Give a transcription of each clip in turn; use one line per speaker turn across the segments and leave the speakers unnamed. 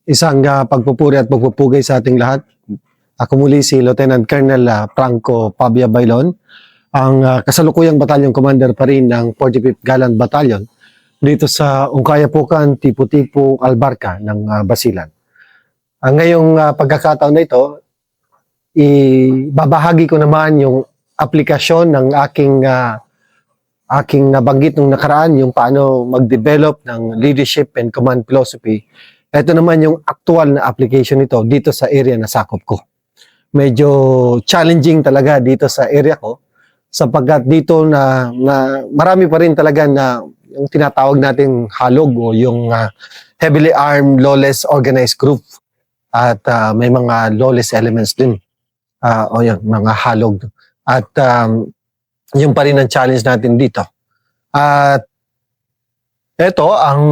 Isang pagpupuri at pagpupugay sa ating lahat. Ako muli si Lieutenant Colonel Franco Pabia Bailon, ang kasalukuyang Battalion Commander pa rin ng 45th Galant Battalion dito sa Ungkayapukan, Tipo-Tipo, Albarca ng Basilan. Ang ngayong pagkakataon na ito, ibabahagi ko naman yung aplikasyon ng aking nabanggit nung nakaraan, yung paano mag-develop ng leadership and command philosophy. Ito naman yung actual na application nito dito sa area na sakop ko. Medyo challenging talaga dito sa area ko sapagkat dito na marami pa rin talaga na yung tinatawag nating halog o yung heavily armed, lawless organized group at may mga lawless elements din o yung mga halog. At yung pa rin ang challenge natin dito. At ito ang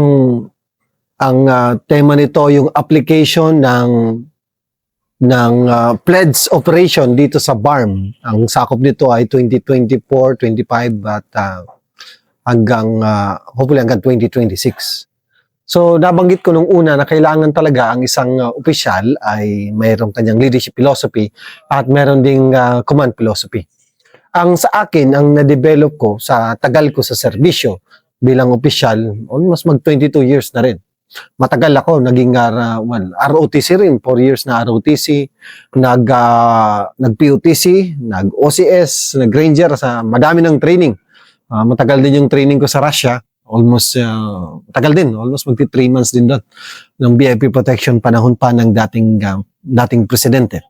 tema nito yung application ng pledge operation dito sa BARM. Ang sakop nito ay 2024, 25 at hopefully hanggang 2026. So nabanggit ko nung una na kailangan talaga ang isang opisyal ay mayroong kanyang leadership philosophy at mayroon ding command philosophy. Ang sa akin, ang na-develop ko sa tagal ko sa serbisyo bilang opisyal, almost mag 22 years na rin. Matagal ako, naging ROTC rin, 4 years na ROTC, nag-POTC, nag-OCS, nag-Ranger, madami ng training. Matagal din yung training ko sa Russia, almost magti 3 months din doon, ng VIP protection panahon pa ng dating presidente.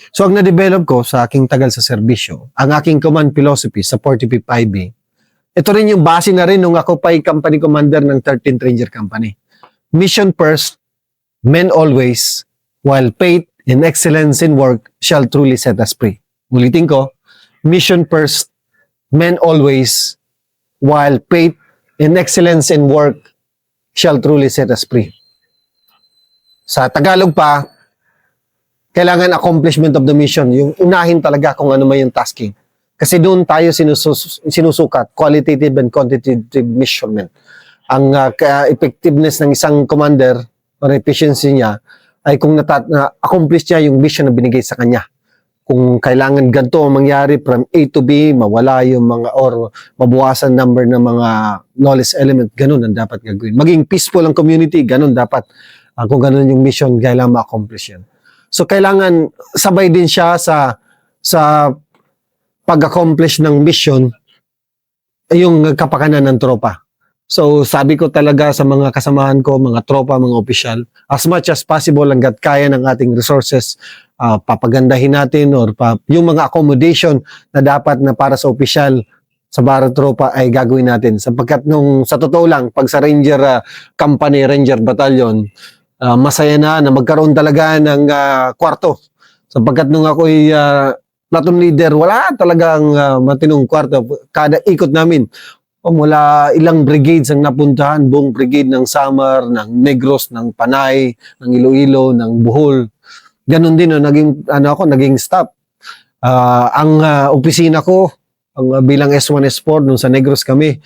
So ang na-develop ko sa aking tagal sa serbisyo, ang aking command philosophy sa 45 IB, ito rin yung base na rin nung ako pa'y company commander ng 13th Ranger Company. Mission first, men always, while faith and excellence in work shall truly set us free. Ulitin ko, mission first, men always, while faith and excellence in work shall truly set us free. Sa Tagalog pa, kailangan accomplishment of the mission, yung unahin talaga kung ano may yung tasking. Kasi doon tayo sinusukat, qualitative and quantitative measurement. Ang effectiveness ng isang commander or efficiency niya ay kung na-accomplish niya yung mission na binigay sa kanya. Kung kailangan ganito ang mangyari from A to B, mawala yung mga or mabawasan number ng mga lawless element, ganun ang dapat gagawin. Maging peaceful ang community, ganun dapat. Kung ganun yung mission, kailangan ma-accomplish yan. So kailangan sabay din siya sa pag-accomplish ng mission yung kapakanan ng tropa. So sabi ko talaga sa mga kasamahan ko, mga tropa, mga opisyal, as much as possible hanggat kaya ng ating resources, papagandahin natin or yung mga accommodation na dapat na para sa opisyal sa bawat tropa ay gagawin natin. Sapagkat sa totoo lang, pag sa Ranger Company, Ranger Battalion, masaya na magkaroon talaga ng kwarto. Sapagkat nung ako'y platoon leader, wala talagang matinong kwarto. Kada ikot namin, mula ilang brigades ang napuntahan, buong brigade ng Samar, ng Negros, ng Panay, ng Iloilo, ng Bohol. Ganon din, naging staff. Ang opisina ko, bilang S1, S4, nung sa Negros kami,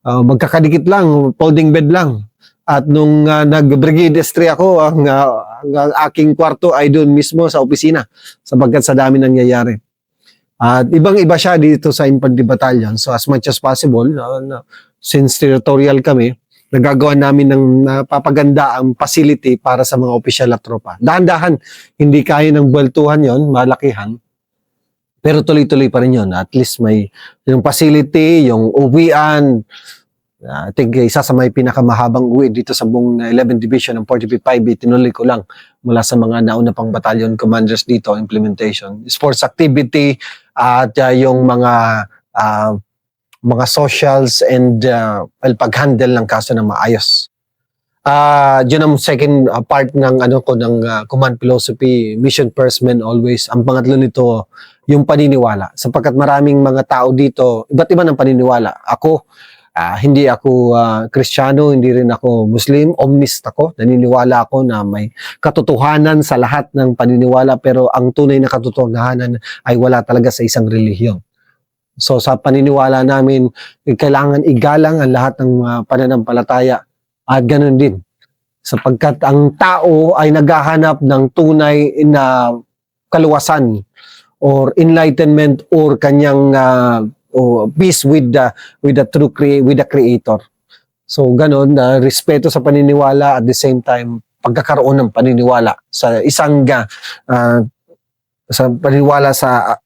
magkakadikit lang, folding bed lang. At nung nag-brigade S3 ako, ang aking kwarto ay doon mismo sa opisina, sapagkat sa dami nangyayari. At ibang-iba siya dito sa Infantry Battalion. So as much as possible, since territorial kami, nagagawa namin ng napapaganda ang facility para sa mga opisyal at tropa. Dahan-dahan, hindi kaya ng buweltuhan yon, malakihan. Pero tuloy-tuloy pa rin yon. At least may yung facility, yung uwian. I think isa sa may pinakamahabang uwi dito sa buong 11th Division ng 45 IB, tinuloy ko lang mula sa mga nauna pang battalion commanders dito, implementation. Sports activity at yung mga socials and pag-handle ng kaso ng maayos. Yun ang second part ng command philosophy, mission first, men always. Ang pangatlo nito, yung paniniwala. Sapagkat maraming mga tao dito, iba't iba ng paniniwala. Hindi ako Kristiyano, hindi rin ako Muslim, omnist ako. Naniniwala ako na may katotohanan sa lahat ng paniniwala, pero ang tunay na katotohanan ay wala talaga sa isang relihiyon. So sa paniniwala namin, kailangan igalang ang lahat ng pananampalataya at ganun din sapagkat ang tao ay naghahanap ng tunay na kaluwasan or enlightenment or kanyang peace with the with the creator. So ganon, respeto sa paniniwala, at the same time pagkakaroon ng paniniwala sa isang sa paniniwala sa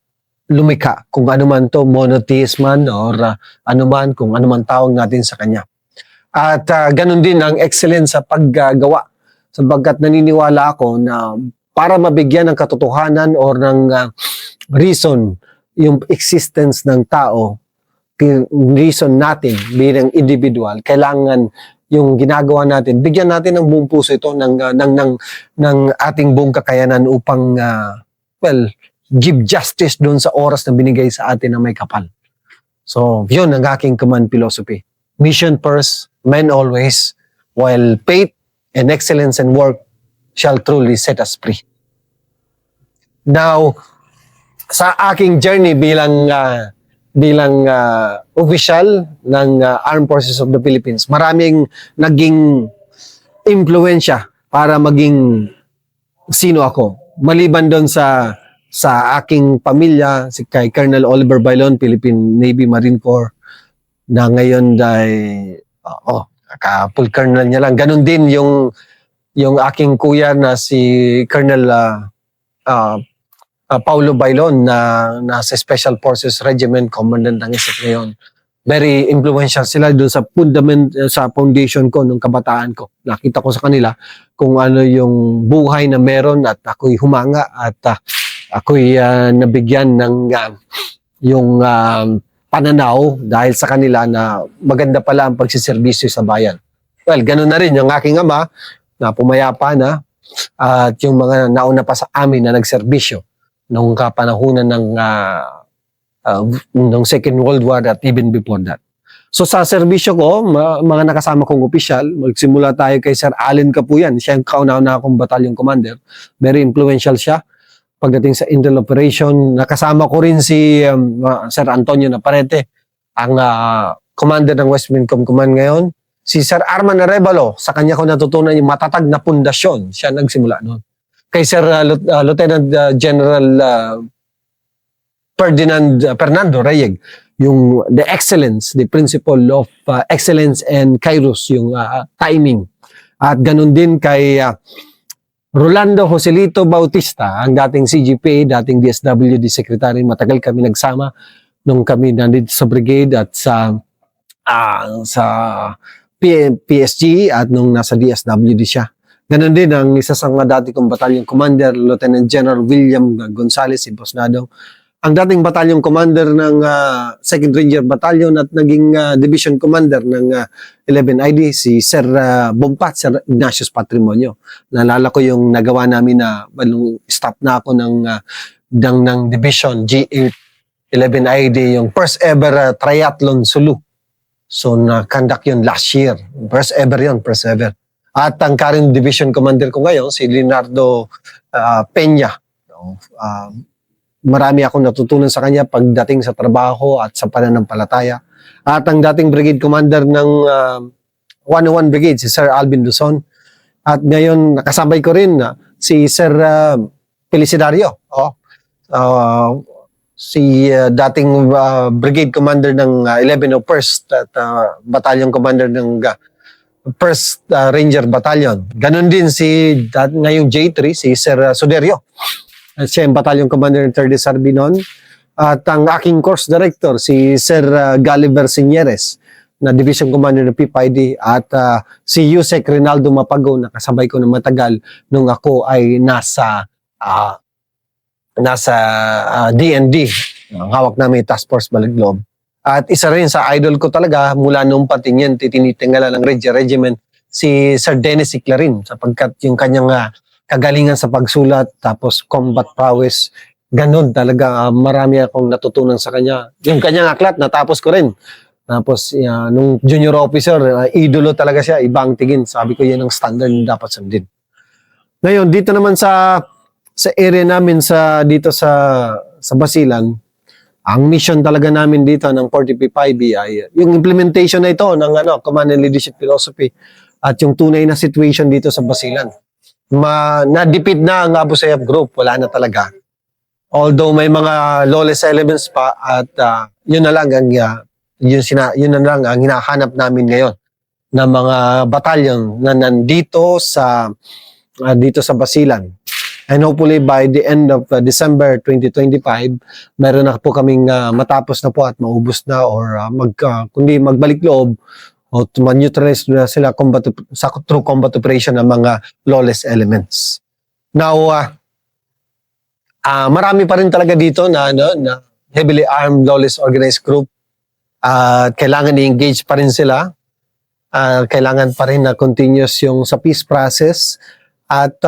lumikha, kung ano man to, monotheism man or ano man, kung ano man tawag natin sa kanya. At ganun din ang excellence sa paggawa, sapagkat naniniwala ako na para mabigyan ng katotohanan or ng reason yung existence ng tao, reason natin bilang individual, kailangan yung ginagawa natin, bigyan natin ng buong puso ito ng ating buong kakayanan upang give justice doon sa oras na binigay sa atin na may kapal. So, yun ang aking command philosophy. Mission first, men always, while faith and excellence and work shall truly set us free. Now, sa aking journey bilang official ng Armed Forces of the Philippines, maraming naging impluensya para maging sino ako. Maliban doon sa aking pamilya, si kay Colonel Oliver Bailon, Philippine Navy Marine Corps, na ngayon ay full colonel niya lang. Ganon din yung aking kuya na si Colonel Paulo Bailon na nasa Special Forces Regiment, Commandant ng ISIC ngayon. Very influential sila doon sa foundation ko nung kabataan ko. Nakita ko sa kanila kung ano yung buhay na meron, at ako'y humanga at ako'y nabigyan ng yung pananaw dahil sa kanila na maganda pala ang pagsiservisyo sa bayan. Well, ganun na rin yung aking ama na pumayapa na, at yung mga nauna pa sa amin na nagserbisyo nung kapanahunan ng Second World War at even before that. So sa serbisyo ko, mga nakasama kong opisyal, magsimula tayo kay Sir Allen Capuyan. Siya ang kauna-una akong battalion commander. Very influential siya. Pagdating sa Intel Operation, nakasama ko rin si Sir Antonio Naparete, ang commander ng West Mincom Command ngayon. Si Sir Arman Arevalo, sa kanya ko natutunan yung matatag na pundasyon. Siya nagsimula noon. Kay Sir Lieutenant General Fernando Reyeg, yung the excellence, the principle of excellence and kairos, yung timing. At ganun din kay Rolando Joselito Bautista, ang dating CGPA, dating DSWD Secretary. Matagal kami nagsama nung kami nandito sa brigade at sa PSG at nung nasa DSWD siya. Ganon din ang isa sa mga dati kong battalion commander, Lieutenant General William Gonzales Imposnado. Ang dating battalion commander ng 2nd Ranger Battalion at naging division commander ng 11ID, si Sir Bompat, Sir Ignatius Patrimonio. Naalala ko yung nagawa namin na staff na ako ng division G8 11ID, yung first ever triathlon Sulu. So na-conduct yun last year. First ever yun, first ever. At ang current division commander ko ngayon, si Leonardo Peña. Marami akong natutunan sa kanya pagdating sa trabaho at sa pananampalataya. At ang dating brigade commander ng 101 Brigade, si Sir Alvin Luzon. At ngayon, nakasabay ko rin si Sir Felicidario. Si dating brigade commander ng 1101st at battalion commander ng 1st Ranger Battalion. Ganon din si ngayong J3, si Sir Soderio. Siya yung battalion commander ng 3rd Sarbinon. At ang aking course director, si Sir Gulliver Signeres, na division commander ng PID. At si Yusek Rinaldo Mapago, nakasabay ko na matagal nung ako ay nasa DND. Ang hawak namin Task Force Balaglob. At isa rin sa idol ko talaga mula noong patingin, tinitingala ng Ranger Regiment, si Sir Dennis Iclarin, sapagkat yung kanyang kagalingan sa pagsulat, tapos combat prowess, ganun talaga. Marami akong natutunan sa kanya. Yung kanyang aklat, natapos ko rin. Tapos, nung junior officer, idolo talaga siya, ibang tingin. Sabi ko, yan ang standard na dapat sundin. Ngayon, dito naman sa area namin, dito sa Basilan, ang mission talaga namin dito ng 40P5B ay yung implementation na ito ng Command and Leadership Philosophy at yung tunay na situation dito sa Basilan. Nadipid na ang Abu Sayyaf Group, wala na talaga. Although may mga lawless elements pa at yun na lang ang hinahanap namin ngayon na mga batalyon na nandito sa Basilan. And hopefully by the end of December 2025, meron na po kaming matapos na po at maubos na or kundi magbalik loob o ma-neutralize na sila through combat operation ng mga lawless elements. Now, marami pa rin talaga dito na heavily armed lawless organized group. Kailangan i-engage pa rin sila. Kailangan pa rin na continuous yung sa peace process at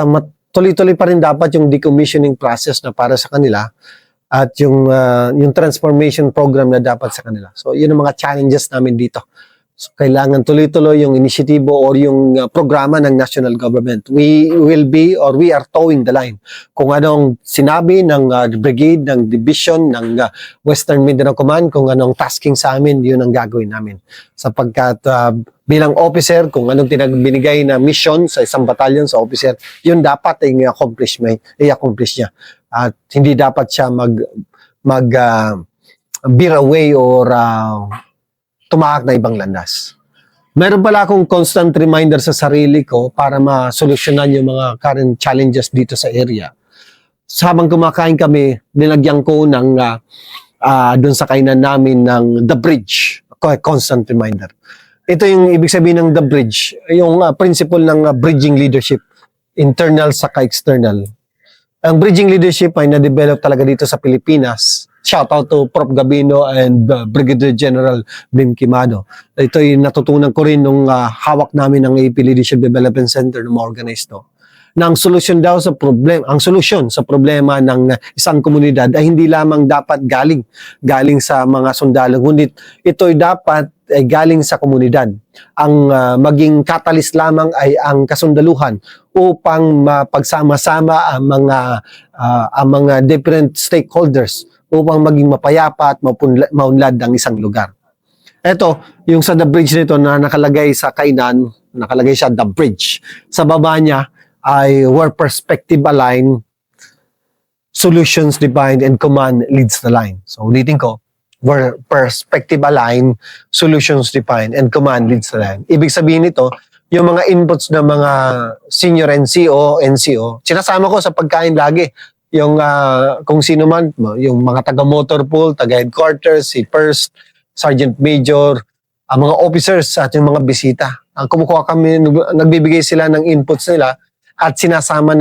tuloy-tuloy pa rin dapat yung decommissioning process na para sa kanila at yung transformation program na dapat sa kanila. So, yun ang mga challenges namin dito. So, kailangan tuloy-tuloy yung initiatibo or yung programa ng national government. We are towing the line. Kung anong sinabi ng brigade, ng division, ng Western Mindanao Command, kung anong tasking sa amin, yun ang gagawin namin. Sapagkat bilang officer, kung anong binigay na mission sa isang batalyon sa officer, yun dapat ay i-accomplish niya. At hindi dapat siya veer away or tumahak na ibang landas. Meron pala akong constant reminder sa sarili ko para masolusyonan yung mga current challenges dito sa area. Habang kumakain kami, nilagyan ko ng doon sa kainan namin ng The Bridge. Constant reminder. Ito yung ibig sabihin ng The Bridge, yung principle ng bridging leadership, internal saka external. Ang bridging leadership ay na-develop talaga dito sa Pilipinas. Shout out to Prof. Gabino and Brigadier General Bim Quimado. Ito ay natutunan ko rin nung hawak namin ng AP Leadership Development Center na ma-organize to. Na ang solusyon sa problema ng isang komunidad ay hindi lamang dapat galing sa mga sundalo, ngunit ito ay dapat ay galing sa komunidad. Ang maging catalyst lamang ay ang kasundaluhan upang mapagsama-sama ang mga different stakeholders upang maging mapayapa at maunlad ang isang lugar. Ito, yung sa The Bridge nito na nakalagay sa kainan, nakalagay siya The Bridge. Sa baba niya ay where perspective align, solutions defined, and command leads the line. So ulitin ko, where perspective align, solutions defined, and command leads the line. Ibig sabihin nito, yung mga inputs ng mga senior NCO, sinasama ko sa pagkain lagi. Yung kung sino man, yung mga taga-motor pool, taga-headquarters, si First, Sergeant Major, ang mga officers at yung mga bisita. Ang kumukuha kami, nagbibigay sila ng inputs nila at sinasama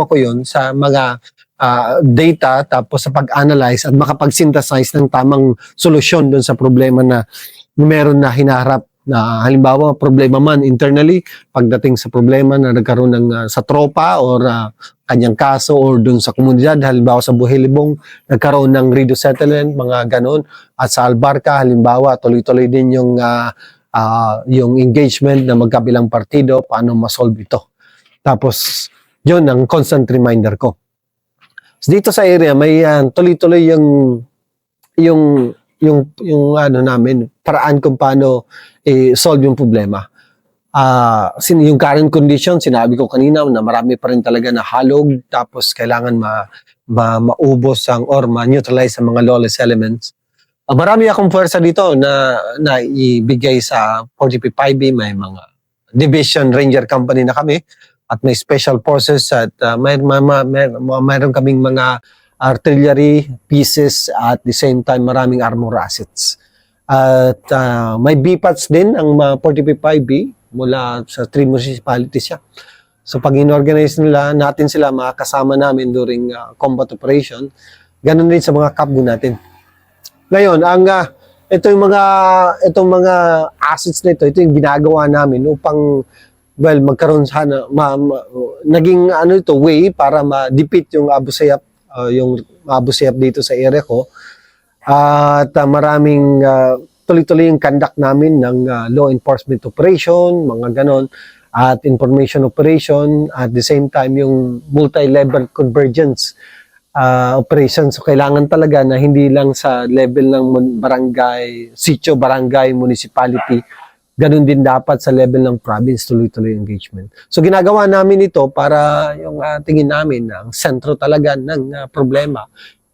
ko yun sa mga data tapos sa pag-analyze at makapag-synthesize ng tamang solusyon dun sa problema na meron na hinaharap na halimbawa problema man internally pagdating sa problema na nagkaroon ng sa tropa or kanyang kaso or dun sa komunidad, halimbawa sa Buhilibong nagkaroon ng reduced settlement, mga ganon, at sa Albarca halimbawa tuloy-tuloy din yung engagement na magkabilang partido, paano ma-solve ito. Tapos yun ang constant reminder ko. Dito sa area may tuloy-tuloy yung namin, paraan kung paano solve yung problema. Yung current condition, sinabi ko kanina na marami pa rin talaga na halog, tapos kailangan maubos or ma-neutralize ang mga lawless elements. Marami akong puwersa dito na ibigay sa 45B, may mga division ranger company na kami, at may special forces at mayroon kaming mga artillery pieces at the same time maraming armor assets. At may BPATs din ang 45B mula sa 3 municipalities siya. So pag in-organize natin sila, makakasama namin during combat operation, ganun din sa mga kapgo natin. Ngayon, itong mga assets nito, ito yung ginagawa namin upang magkaroon sana naging way para ma-defeat yung Abu Sayyaf dito sa area ko. At maraming tuloy-tuloy yung conduct namin ng law enforcement operation, mga ganon, at information operation, at the same time yung multi-level convergence operation. So kailangan talaga na hindi lang sa level ng barangay, sitio, barangay, municipality, Ganun din dapat sa level ng province, tuloy-tuloy engagement. So ginagawa namin ito para yung tingin namin na ang sentro talaga ng problema,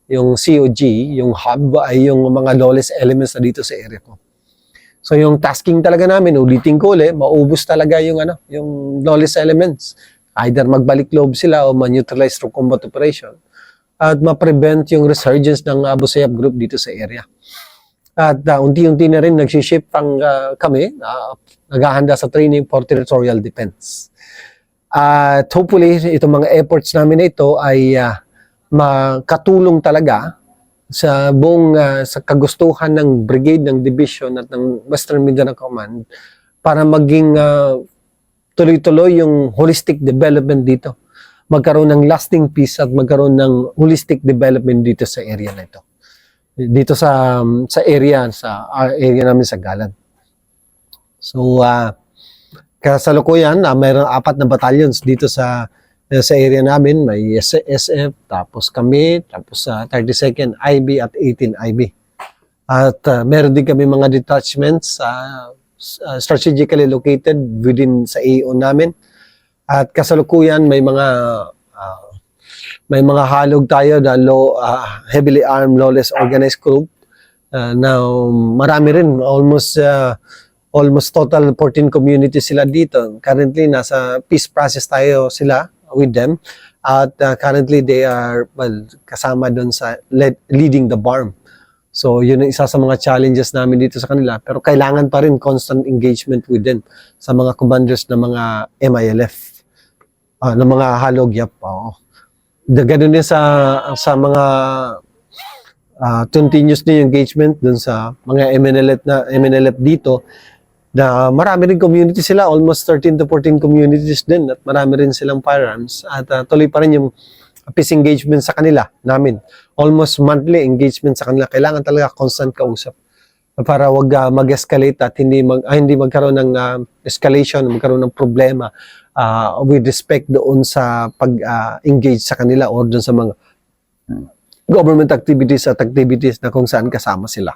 yung COG, yung hub, ay yung mga lawless elements na dito sa area ko. So yung tasking talaga namin, ulitin ko ulit, maubos talaga yung yung lawless elements. Either magbalik loob sila o ma-neutralize through combat operation at ma-prevent yung resurgence ng Abu Sayyaf group dito sa area. At unti-unti na rin nagsiship ang kami, naghahanda sa training for territorial defense. At hopefully, itong mga efforts namin na ito ay makatulong talaga sa buong sa kagustuhan ng brigade, ng division at ng Western Mindanao Command para maging tuloy-tuloy yung holistic development dito. Magkaroon ng lasting peace at magkaroon ng holistic development dito sa area na ito. Dito sa area namin sa Galan. So kasalukuyan mayroong 4 na battalions dito sa area namin. May SF, tapos kami, tapos 32nd IB at 18 IB. At meron din kami mga detachments strategically located within sa AO namin. At kasalukuyan may mga halog tayo na heavily armed, lawless organized group na marami rin, almost total 14 communities sila dito. Currently, nasa peace process tayo sila with them. At currently, they are kasama doon sa leading the BARM. So, yun ang isa sa mga challenges namin dito sa kanila. Pero kailangan pa rin constant engagement with them sa mga commanders ng mga MILF, ng mga halog, Ganun din sa mga continuous na engagement dun sa mga MNLF dito na marami rin community sila, almost 13 to 14 communities din at marami rin silang firearms at tuloy pa rin yung peace engagement sa kanila namin. Almost monthly engagement sa kanila. Kailangan talaga constant kausap para wag mag-escalate at hindi magkaroon ng escalation, magkaroon ng problema with respect doon sa pag-engage sa kanila or doon sa mga government activities at activities na kung saan kasama sila.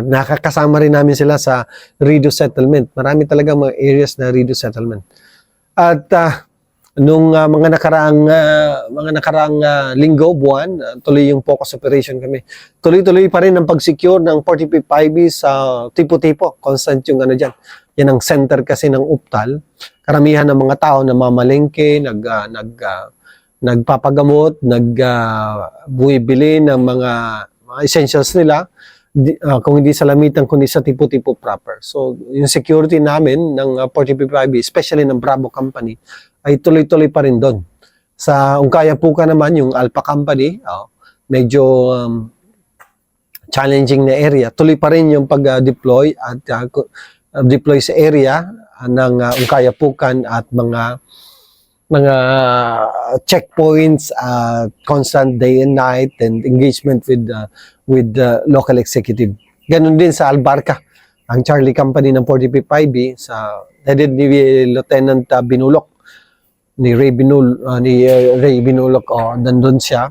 Nakakasama rin namin sila sa reduced settlement. Marami talaga mga areas na reduced settlement. At nung mga nakaraang linggo, buwan, tuloy yung focus operation kami. Tuloy-tuloy pa rin ang pag-secure ng 45 IB sa tipo-tipo. Constant yung dyan. Yan ang center kasi ng UPTAL. Karamihan ng mga tao na mamalengke, nagpapagamot, buwibili ng mga essentials nila, kung hindi sa lamitan, kundi sa tipo-tipo proper. So, yung security namin ng 45 IB, especially ng Bravo Company, ay tuloy-tuloy pa rin doon. Sa Ungkayapuka naman, yung Alpha Company, medyo challenging na area. Tuloy pa rin yung pag-deploy at deploy sa area ng Ungkayapukan at mga checkpoints, constant day and night and engagement with the local executive. Ganon din sa Albarca, ang Charlie Company ng 45 IB sa headed ni Lieutenant Binulok, ni Ray Binulok, nandun siya.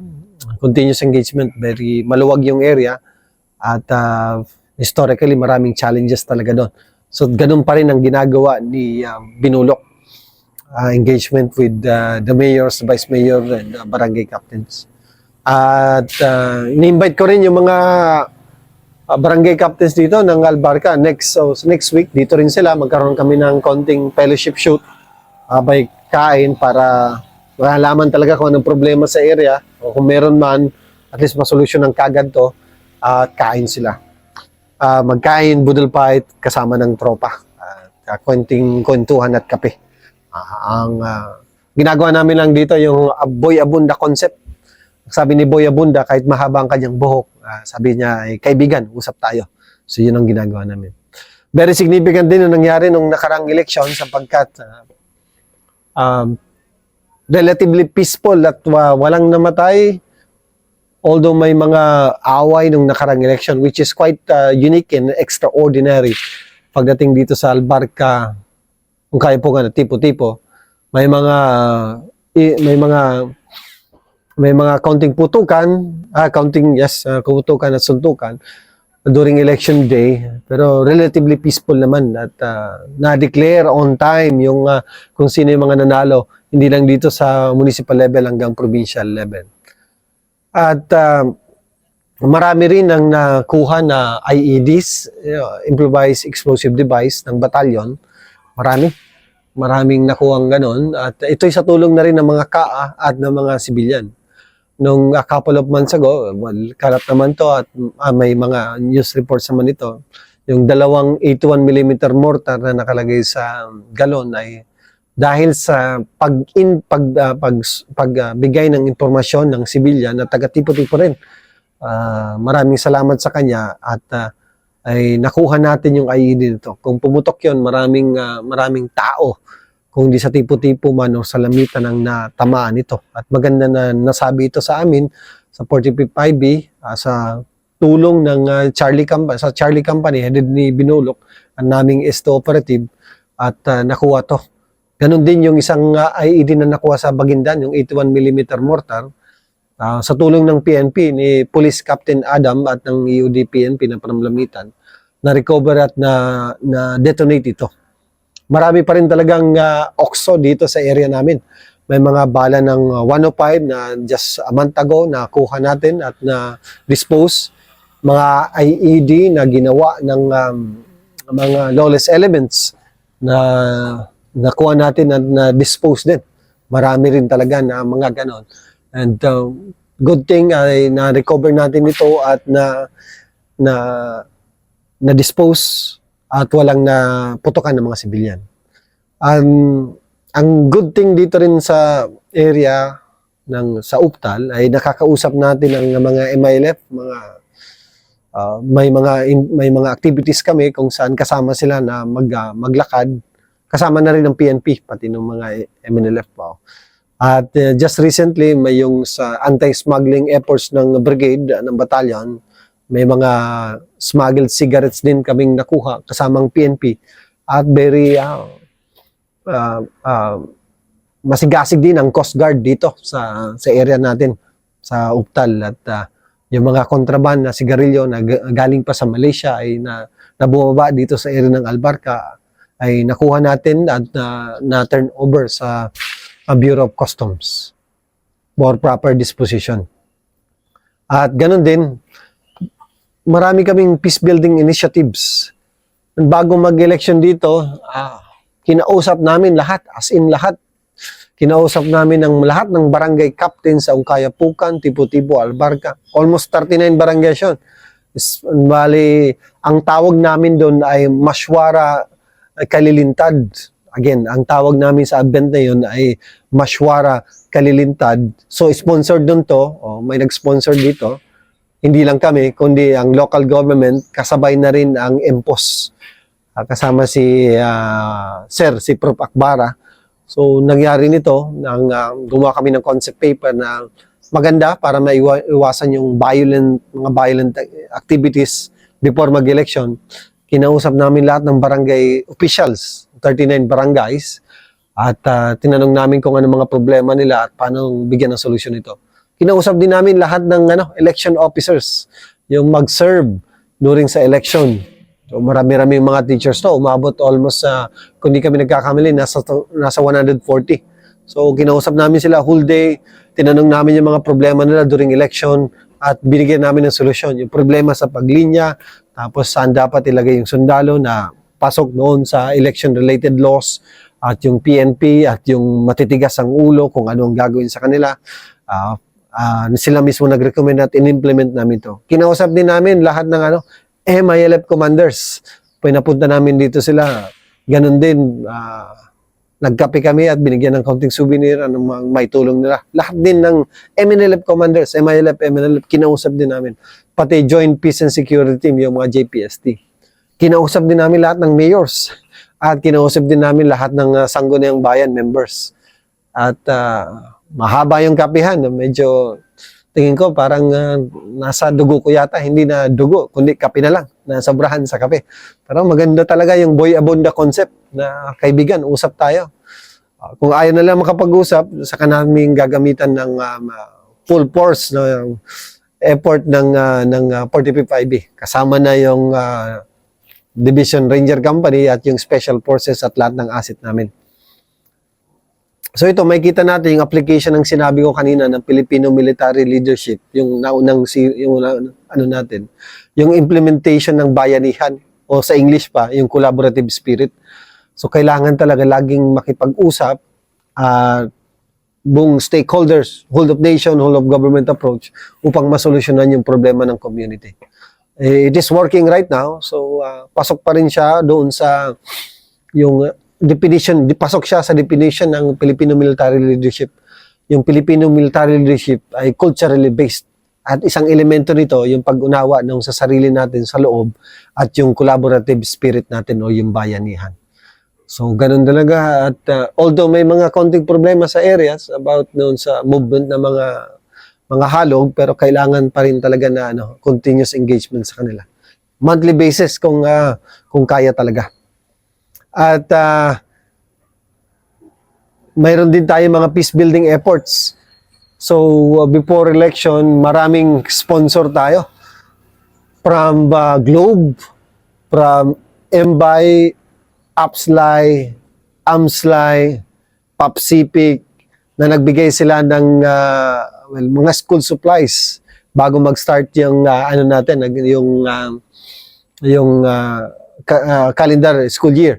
Continuous engagement, very maluwag yung area at historically maraming challenges talaga doon. So ganun pa rin ang ginagawa ni Binulok, engagement with the mayors, vice mayor and barangay captains. At ni-invite ko rin yung mga barangay captains dito ng Albarca next week. Dito rin sila, magkaroon kami ng konting fellowship shoot, by kain para malaman talaga kung anong problema sa area o kung meron man, at least masolusyon ng kagad to at kain sila. Magkain, budol fight kasama ng tropa. Konting kwentuhan at kape. Ang ginagawa namin lang dito yung Boy Abunda concept. Sabi ni Boy Abunda, kahit mahaba ang kanyang buhok, sabi niya, kaibigan, usap tayo. So yun ang ginagawa namin. Very significant din yung nangyari nung nakarang election sapagkat relatively peaceful at walang namatay, although may mga away nung nakarang election, which is quite unique and extraordinary. Pagdating dito sa Albarca, kung kaya po nga na tipo-tipo, may mga counting putukan, putukan at suntukan. during election day, pero relatively peaceful naman at na-declare on time yung kung sino yung mga nanalo, hindi lang dito sa municipal level hanggang provincial level. At marami rin ang nakuha na IEDs, improvised explosive device ng batalyon. Maraming nakuha ganon. At ito'y sa tulong na rin ng mga KAA at ng mga sibilyan. Nung a couple of months ago, kalat naman to at may mga news reports naman ito. Yung dalawang 81mm mortar na nakalagay sa galon ay dahil sa pagbigay ng impormasyon ng sibilyan na taga-tipo-tipo rin. Maraming salamat sa kanya at ay nakuha natin yung IED nito. Kung pumutok yon, maraming tao kung di sa tipo-tipo man o sa lamitan ang natamaan ito. At maganda na nasabi ito sa amin sa 45B sa tulong ng Charlie Company headed ni Binulok, ang naming S2 operative at nakuha to. Ganon din yung isang IED na nakuha sa Baguindan, yung 81mm mortar. Sa tulong ng PNP ni Police Captain Adam at ng EOD PNP na Panamlamitan, na-recover at na-detonate ito. Marami pa rin talagang okso dito sa area namin. May mga bala ng 105 na just a month ago na kuha natin at na-dispose. Mga IED na ginawa ng mga lawless elements na nakuha natin at na-dispose din. Marami rin talaga na mga ganon. And good thing ay na-recover natin ito at na-dispose at walang naputokan ng mga sibilyan. Ang good thing dito rin sa area sa Uptal ay nakakausap natin ang mga MILF, may mga activities kami kung saan kasama sila na maglakad. Kasama na rin ng PNP pati ng mga MNLF pa. At just recently may yung sa anti-smuggling efforts ng brigade ng battalion, may mga smuggled cigarettes din kaming nakuha kasamang PNP at very masigasig din ang Coast Guard dito sa area natin sa Uptal at yung mga kontraband na sigarilyo na galing pa sa Malaysia ay na bumaba dito sa area ng Albarca ay nakuha natin at na turn over sa Bureau of Customs for proper disposition. At ganun din, marami kaming peace building initiatives. Bago mag-election dito, kinausap namin lahat, as in lahat. Kinausap namin ang lahat ng barangay captain sa Ungkayapukan, Tipo-Tipo, Albarca. Almost 39 barangay yun. Bali, ang tawag namin doon ay Mashwara Kalilintad. Again, ang tawag namin sa event na yun ay Mashwara Kalilintad. So, sponsored doon to, may nag-sponsor dito. Hindi lang kami, kundi ang local government, kasabay na rin ang MPOS. Kasama si Prof. Akbara. So, nangyari nito, gumawa kami ng concept paper na maganda para maiwasan yung mga violent activities before mag-election. Kinausap namin lahat ng barangay officials, 39 barangays, at tinanong namin kung ano mga problema nila at paano bigyan ng solusyon ito. Kinausap din namin lahat ng election officers, yung mag-serve during sa election. So marami-rami mga teachers to, umabot almost kung di kami nagkakamali, nasa 140. So kinausap namin sila whole day, tinanong namin yung mga problema nila during election at binigyan namin ng solusyon. Yung problema sa paglinya, tapos saan dapat ilagay yung sundalo na pasok noon sa election-related laws, at yung PNP at yung matitigas ang ulo kung ano ang gagawin sa kanila. Sila mismo nag-recommend at in-implement namin to. Kinausap din namin lahat ng MILF commanders. Pinapunta namin dito sila. Ganon din, nagkape kami at binigyan ng kaunting souvenir anong may tulong nila. Lahat din ng MNLF commanders, MNLF, kinausap din namin. Pati Joint Peace and Security Team, yung mga JPST. Kinausap din namin lahat ng mayors. At kinausap din namin lahat ng Sangguniang Bayan members. At mahaba yung kapihan. Medyo, tingin ko parang nasa dugo ko yata. Hindi na dugo, kundi kape na lang. Nasobrahan sa kape. Pero maganda talaga yung boy abunda concept na kaibigan, usap tayo. Kung ayaw na lang makapag-usap, saka namin gagamitan ng full force. effort ng 45IB. Kasama na yung Division Ranger Company at yung Special Forces at lahat ng asset namin. So ito, makikita natin yung application ng sinabi ko kanina ng Filipino Military Leadership, yung naunang ano natin, yung implementation ng bayanihan o sa English pa, yung collaborative spirit. So kailangan talaga laging makipag-usap buong stakeholders, whole of nation, whole of government approach upang masolusyonan yung problema ng community. It is working right now, so pasok pa rin siya doon sa yung definition, pasok siya sa definition ng Filipino Military Leadership. Yung Filipino Military Leadership ay culturally based. At isang elemento nito, yung pag-unawa ng sa sarili natin sa loob at yung collaborative spirit natin o yung bayanihan. So, ganun talaga. At although may mga konting problema sa areas about noon sa movement ng mga halog, pero kailangan pa rin talaga na continuous engagement sa kanila. Monthly basis kung kaya talaga. At mayroon din tayo mga peace building efforts. So before election, maraming sponsor tayo. From Globe, from MBAI, APSLAI, AMSLAI, PAPSIPIC, na nagbigay sila ng mga school supplies bago mag-start yung natin, yung calendar school year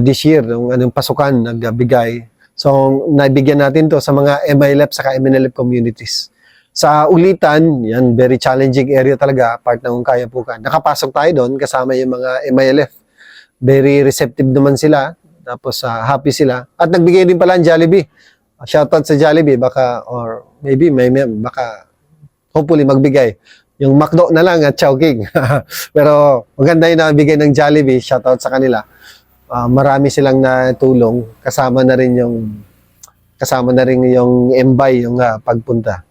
this year, yung pasukan nagbigay. So nabigyan natin to sa mga MILF saka MNLF communities. Sa Ulitan, yan very challenging area talaga, part ng Kayapukan. Nakapasok tayo doon kasama yung mga MILF. Very receptive naman sila, tapos happy sila. At nagbigay din pala ang Jollibee. Shoutout sa Jollibee, baka or maybe baka hopefully magbigay. Yung McDo na lang at Chowking. Pero maganda yung nabigay ng Jollibee. Shoutout sa kanila. Marami silang natulong. Kasama na rin yung MBAI, yung pagpunta.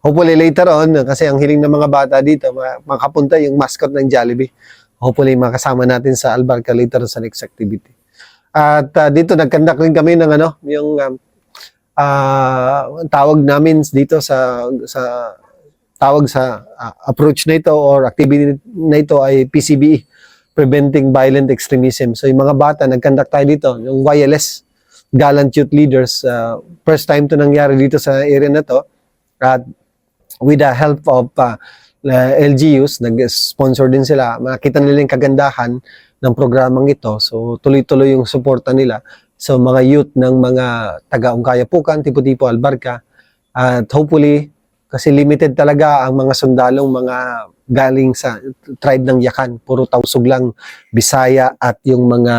Hopefully later on, kasi ang hiling ng mga bata dito, makapunta yung mascot ng Jollibee. Hopefully makasama natin sa Albarca later sa next activity. At dito nag-conduct rin kami ng yung tawag namin dito sa tawag sa approach na ito or activity na ito ay PCBE, Preventing Violent Extremism. So yung mga bata, nag-conduct tayo dito, yung YLS, Gallant Youth Leaders. First time to nangyari dito sa area na to. At with the help of LGUs, nag-sponsor din sila. Makita nila yung kagandahan ng programang ito. So tuloy-tuloy yung suporta nila sa mga youth ng mga taga-Ungkayapukan, Tipo-Tipo, Albarca. At hopefully, kasi limited talaga ang mga sundalong mga galing sa tribe ng Yakan. Puro Tausug lang, Bisaya at yung mga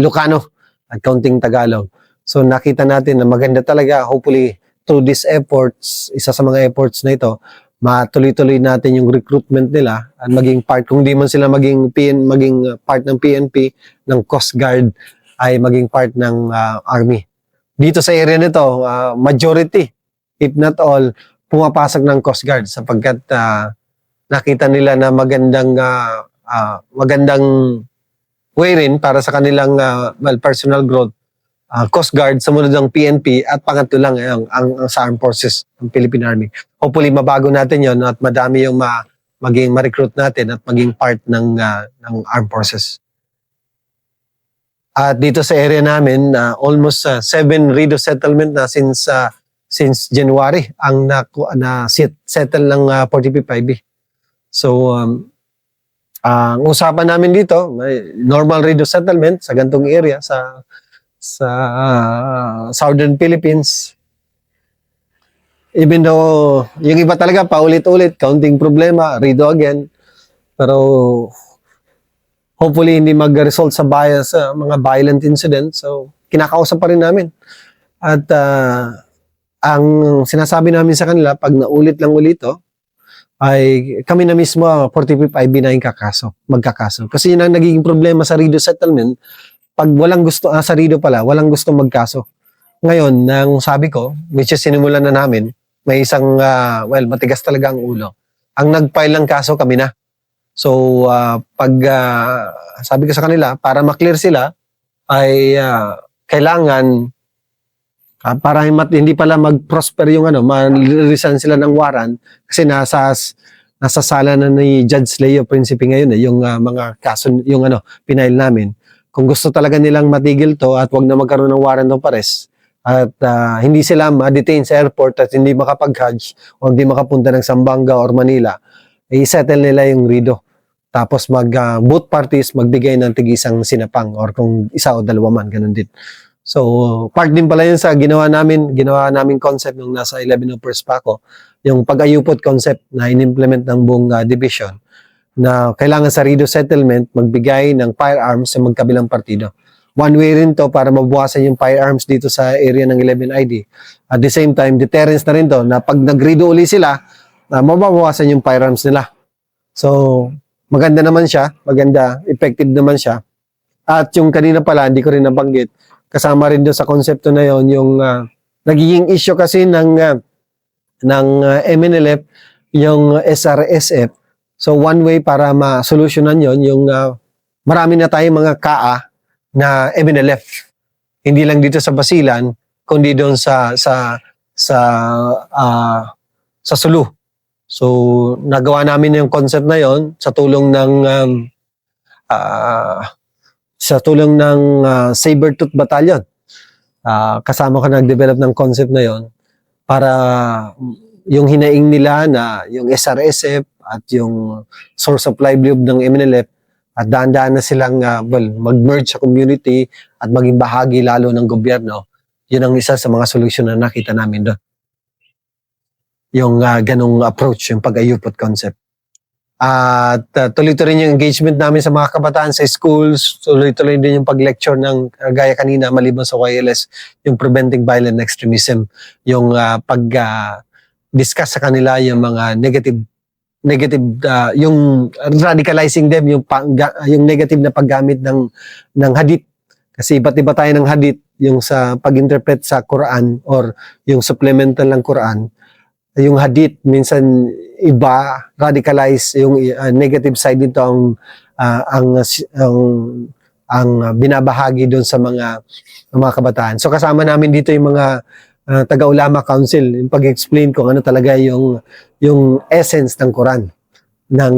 Ilocano at kaunting Tagalog. So nakita natin na maganda talaga. Hopefully, through these efforts, isa sa mga efforts na ito, matuloy-tuloy natin yung recruitment nila at maging part, kung di man sila maging part ng PNP, ng Coast Guard, ay maging part ng Army. Dito sa area nito, majority, if not all, pumapasok ng Coast Guard sapagkat nakita nila na magandang way rin para sa kanilang personal growth. Coast Guard, sumunod ng PNP at pangatlo lang ang sa Armed Forces ng Philippine Army. Hopefully mabago natin yon at madami yung maging ma-recruit natin at maging part ng Armed Forces. At dito sa area namin, almost 7 redo settlement na since January ang na-settle ng 45IB. So, ang usapan namin dito, may normal redo settlement sa gantong area sa Southern Philippines. Even though yung iba talaga paulit-ulit, counting problema, redo again. Pero hopefully hindi mag-result sa mga violent incidents. So, kinakausap pa rin namin. At ang sinasabi namin sa kanila, pag naulit lang ulit ito, ay kami na mismo 45IB na yung magkakaso. Kasi yun ang nagiging problema sa redo settlement. Pag walang gusto, sa redo pala, walang gusto magkaso. Ngayon, nang sabi ko, which is sinimulan na namin, may isang, matigas talaga ang ulo. Ang nag-file ng kaso kami na. So, sabi ko sa kanila, para maklear sila, ay kailangan Para hindi pala mag-prosper yung ma-resign sila ng warrant kasi nasa sala na ni Judge Leo Principe ngayon yung mga kaso, yung pinail namin. Kung gusto talaga nilang matigil to at wag na magkaroon ng warrant of arrest at hindi sila ma-detain sa airport at hindi makapag-Hajj o hindi makapunta ng Zamboanga or Manila, i-settle nila yung rido. Tapos both parties magbigay ng tigisang sinapang or kung isa o dalawa man, ganun din. So, part din pala yun sa ginawa namin concept nung nasa 11 Hours pa ako, yung pag-ayupot concept na in-implement ng buong division na kailangan sa rido settlement magbigay ng firearms sa magkabilang partido. One way rin to para mabawasan yung firearms dito sa area ng 11ID. At the same time, deterrence na rin to na pag nag-rido uli sila, mababawasan yung firearms nila. So, maganda naman siya, effective naman siya. At yung kanina pala, hindi ko rin nabanggit, kasama rin doon sa konsepto na yon yung nagiging issue kasi ng MNLF, yung SRSF. So one way para ma-solusyonan yon yung marami na tayong mga KA na MNLF. Hindi lang dito sa Basilan, kundi doon sa Sulu. So nagawa namin yung concept na yon sa tulong ng Sabertooth Battalion. Kasama ko nag-develop ng concept na yon para yung hinaing nila na yung SRSF at yung source of livelihood ng MNLF at daan-daan na silang mag-merge sa community at maging bahagi lalo ng gobyerno. Yun ang isa sa mga solusyon na nakita namin doon. Yung ganong approach, yung pag-ayupot concept. At tuloy-tuloy yung engagement namin sa mga kabataan sa schools, tuloy-tuloy din yung pag-lecture ng gaya kanina maliban sa YLS, yung preventing violent extremism, yung pag-discuss sa kanila yung mga negative yung radicalizing them, yung negative na paggamit ng hadith. Kasi iba't-iba tayo ng hadith, yung sa pag-interpret sa Quran or yung supplemental ng Quran. Yung hadith minsan iba, radicalize yung negative side nito ang binabahagi doon sa mga kabataan. So kasama namin dito yung mga taga-ulama council, yung pag-explain kung ano talaga yung essence ng Quran, ng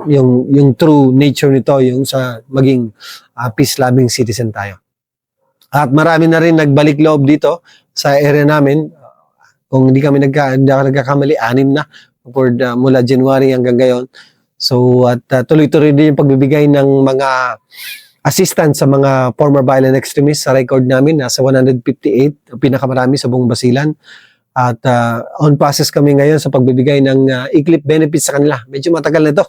yung true nature nito, yung sa maging peace-loving citizen tayo. At marami na rin nagbalik loob dito sa area namin. Kung hindi kami nagkakamali, 6 na mula January hanggang ngayon. So, at tuloy-tuloy din yung pagbibigay ng mga assistance sa mga former violent extremists. Sa record namin, nasa 158, pinakamarami sa buong Basilan. At on process kami ngayon sa pagbibigay ng e-clip benefits sa kanila. Medyo matagal na ito.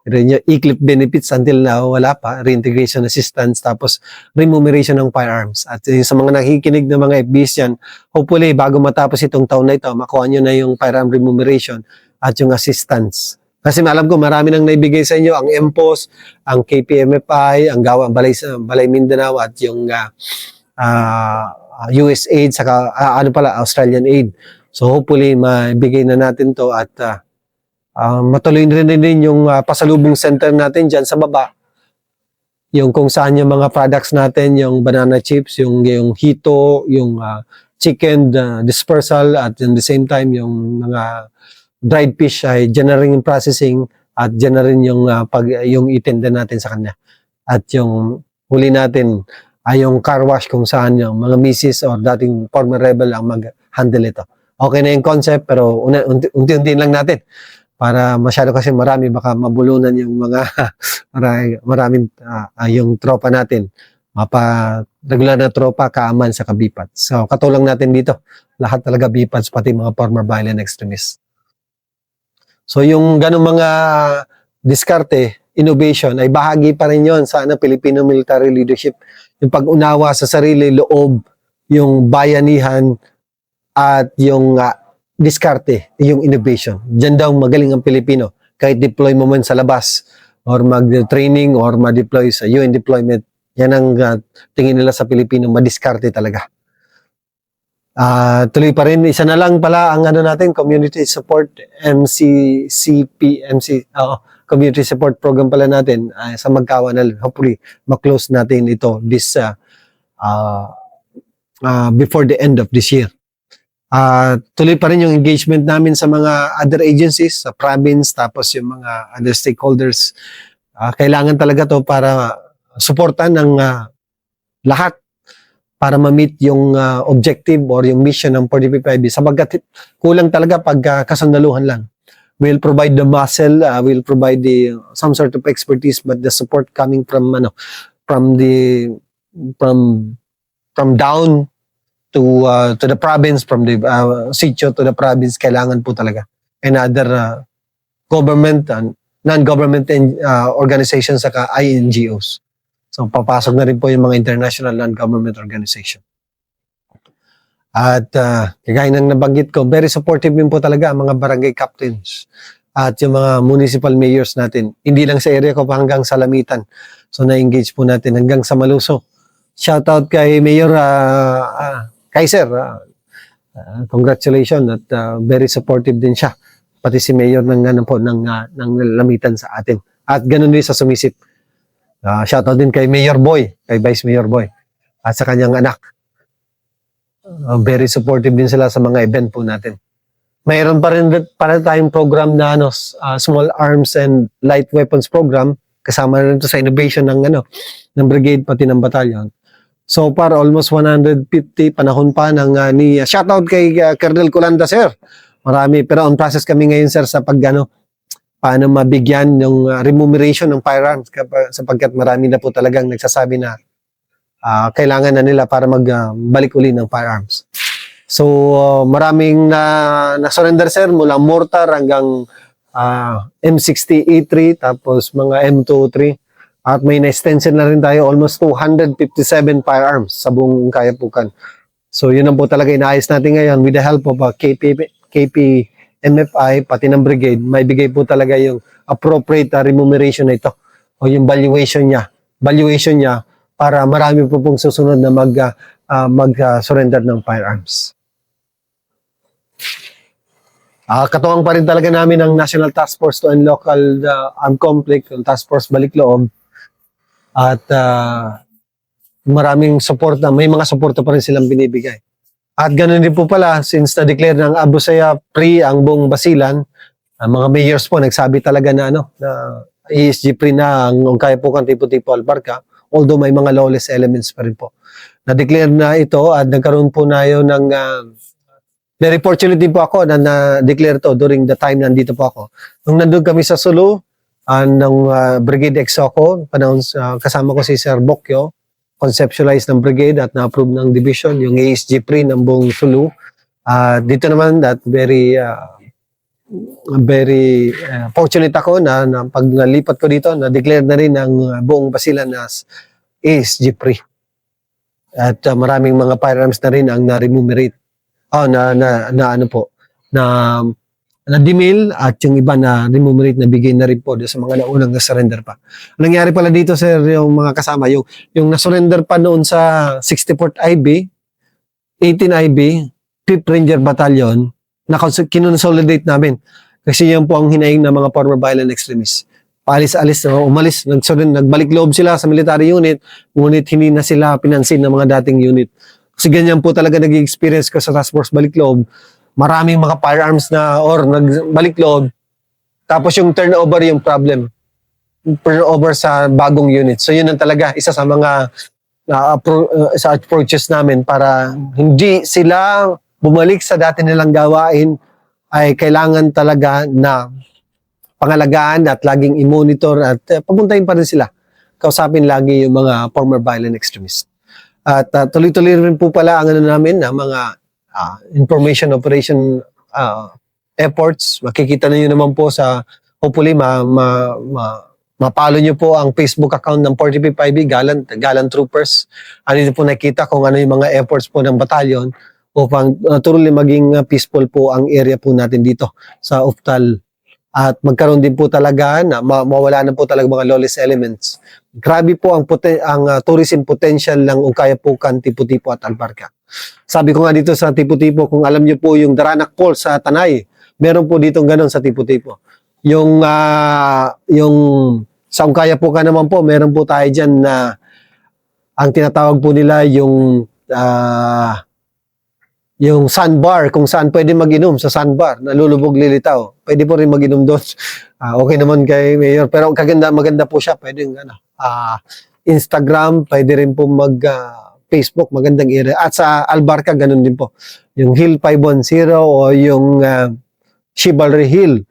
Pero yung e-clip benefits until now, wala pa. Reintegration assistance, tapos remuneration ng firearms. At sa mga nakikinig ng mga FBs yan, hopefully, bago matapos itong taon na ito, makuha nyo na yung firearm remuneration at yung assistance. Kasi alam ko, marami nang naibigay sa inyo, ang MPOS, ang KPMFI, ang Balay Mindanao, at yung USAID, saka Australian Aid. So hopefully, maibigay na natin to at matuloy rin yung pasalubong center natin dyan sa baba. Yung kung saan yung mga products natin, yung banana chips, yung hito, yung chicken dispersal, at in the same time, yung mga dried fish ay dyan na rin yung processing at dyan na rin yung itinda natin sa kanya. At yung huli natin ay yung car wash kung saan yung mga misis or dating former rebel ang mag-handle ito. Okay na yung concept pero unti-unti lang natin. Para masyado kasi marami, baka mabulunan yung mga maraming yung tropa natin. Regular na tropa, kaaman sa kabipat. So katulang natin dito, lahat talaga bipats, pati mga former violent extremists. So yung ganong mga diskarte, innovation, ay bahagi pa rin yun sa Filipino military leadership. Yung pag-unawa sa sarili, loob, yung bayanihan, at yung diskarte, yung innovation. Diyan daw magaling ang Pilipino. Kahit deploy mo man sa labas or mag-training or ma-deploy sa UN deployment, yan ang tingin nila sa Pilipino, madiskarte talaga. Tuloy pa rin, isa na lang pala ang natin, Community Support Community Support Program pala natin sa Magkawanal. Hopefully, ma-close natin ito this before the end of this year. Tuloy pa rin yung engagement namin sa mga other agencies, sa province, tapos yung mga other stakeholders. Kailangan talaga to para suportan ng lahat para ma-meet yung objective or yung mission ng 45B. Sabagat kulang talaga pag kasandaluhan lang. We'll provide the muscle, we'll provide some sort of expertise, but the support coming from down to the province, from the sitio to the province, kailangan po talaga. And other government and non-government organizations saka INGOs. So papasok na rin po yung mga international non-government organization. At kagaya ng nabanggit ko, very supportive din po talaga ang mga barangay captains at yung mga municipal mayors natin. Hindi lang sa area ko pa, hanggang sa Lamitan. So na-engage po natin hanggang sa Maluso. Shoutout kay Mayor Kaiser. Congratulations at very supportive din siya. Pati si Mayor ng Lamitan sa atin. At ganun din sa Sumisip. Shoutout din kay Mayor Boy, kay Vice Mayor Boy, at sa kanyang anak. Very supportive din sila sa mga event po natin. Mayroon pa rin para tayong program na small arms and light weapons program, kasama rin ito sa innovation ng brigade pati ng battalion. So far almost 150 panahon pa ni shoutout kay Colonel Colanda, sir. Marami, pero on process kami ngayon, sir, sa paano mabigyan yung remuneration ng firearms, sapagkat marami na po talagang nagsasabi na kailangan na nila para magbalik uli ng firearms. So maraming na-surrender, sir, mula mortar hanggang M60A3, tapos mga M203, at may na-extension na rin tayo almost 257 firearms sa buong Kayapukan. So yun ang po talaga inaayos natin ngayon with the help of MFI, pati ng brigade. May bigay po talaga yung appropriate remuneration na ito o yung valuation niya para marami po pong susunod na mag-surrender ng firearms. Katuwang pa rin talaga namin ang National Task Force to End Local Armed Conflict, yung Task Force Balikloob. At maraming suporta, may mga suporta pa rin silang binibigay. At ganoon din po pala, since na-declare ng Abu Sayyaf free ang buong Basilan, ang mga mayors po nagsabi talaga na ESG free na ang Kayapukan, Tipo-Tipo, Albarca, although may mga lawless elements pa rin po. Na-declare na ito at nagkaroon po na yun ng very fortunate din po ako na na-declare to during the time nandito po ako. Nung nandun kami sa Sulu, ng Brigade Exoco, panahon kasama ko si Sir Bokyo, conceptualized ng brigade at na-approve ng division, yung ASG pre ng buong Sulu. Dito naman, that very fortunate ako na pag nalipat ko dito, na-declare na rin ang buong Basilan as ASG pre. At maraming mga firearms na rin ang na-remunerate. Na-demil at yung iba na remunerate na bigay na rin po sa mga naunang na-surrender pa. Nangyari pala dito, sir, yung mga kasama, yung na-surrender pa noon sa 64th IB, 18 IB, 5th Ranger Battalion, na kinonsolidate namin. Kasi yan po ang hinaing ng mga former violent extremists. Paalis-alis, umalis, nagbalik loob sila sa military unit, ngunit hindi na sila pinansin ng mga dating unit. Kasi ganyan po talaga nag-experience ko sa Task Force Balikloob. Maraming mga firearms na or nagbalik loob. Tapos yung turnover yung problem. Turnover sa bagong unit. So yun ang talaga isa sa mga sa approaches namin para hindi sila bumalik sa dati nilang gawain, ay kailangan talaga na pangalagaan at laging i-monitor at papuntahin pa rin sila. Kausapin lagi yung mga former violent extremists. At tuloy-tuloy rin po pala ang namin na mga information operation efforts. Makikita niyo naman po sa, hopefully mapalo niyo po ang Facebook account ng 45IB Gallant Troopers. Ano po nakita kung ano yung mga efforts po ng batalyon upang truly maging peaceful po ang area po natin dito sa Uftal. At magkaroon din po talaga na mawala na po talaga mga lawless elements. Grabe po ang tourism potential ng Kayapukan, Tipo-Tipo at Albarca. Sabi ko nga dito sa Tipo-Tipo, kung alam niyo po yung Daranak Falls sa Tanay, meron po dito ganon sa Tipo-Tipo. Yung sa Kayapukan naman po, meron po tayo dyan na ang tinatawag po nila yung yung sandbar, kung saan pwede mag-inom sa sandbar, nalulubog lilitaw. Pwede po rin mag-inom doon. Okay naman kay Mayor. Pero maganda po siya. Pwede Instagram, pwede rin po Facebook, magandang area. At sa Albarca, ganun din po. Yung Hill 510 o yung Chivalry Hill.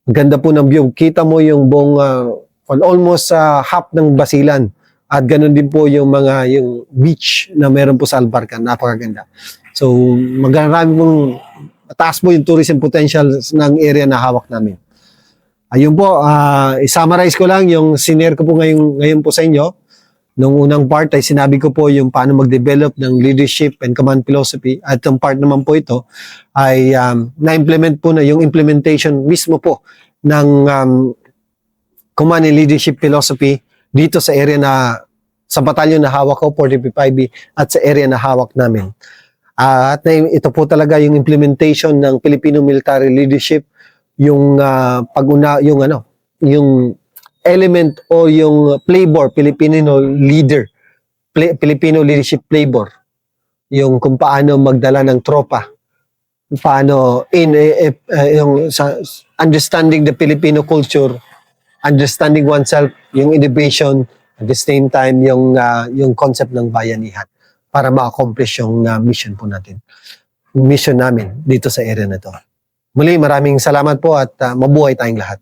Maganda po ng view. Kita mo yung buong almost half ng Basilan. At ganun din po yung yung beach na meron po sa Albarca. Napakaganda. So, marami pong mataas po yung tourism potential ng area na hawak namin. Ayun po, i-summarize ko lang yung senior ko po ngayon po sa inyo. Nung unang part ay sinabi ko po yung paano mag-develop ng leadership and command philosophy. At yung part naman po ito ay na-implement po na yung implementation mismo po ng command and leadership philosophy dito sa area sa batalyon na hawak ko, 45B, at sa area na hawak namin. At ito po talaga yung implementation ng Filipino military leadership, yung yung element o yung flavor, Filipino leadership flavor, yung kung paano magdala ng tropa, paano understanding the Filipino culture, understanding oneself, yung innovation, at the same time yung concept ng bayanihan para ma-accomplish yung mission po natin. Mission namin dito sa area na to. Muli, maraming salamat po at mabuhay tayong lahat.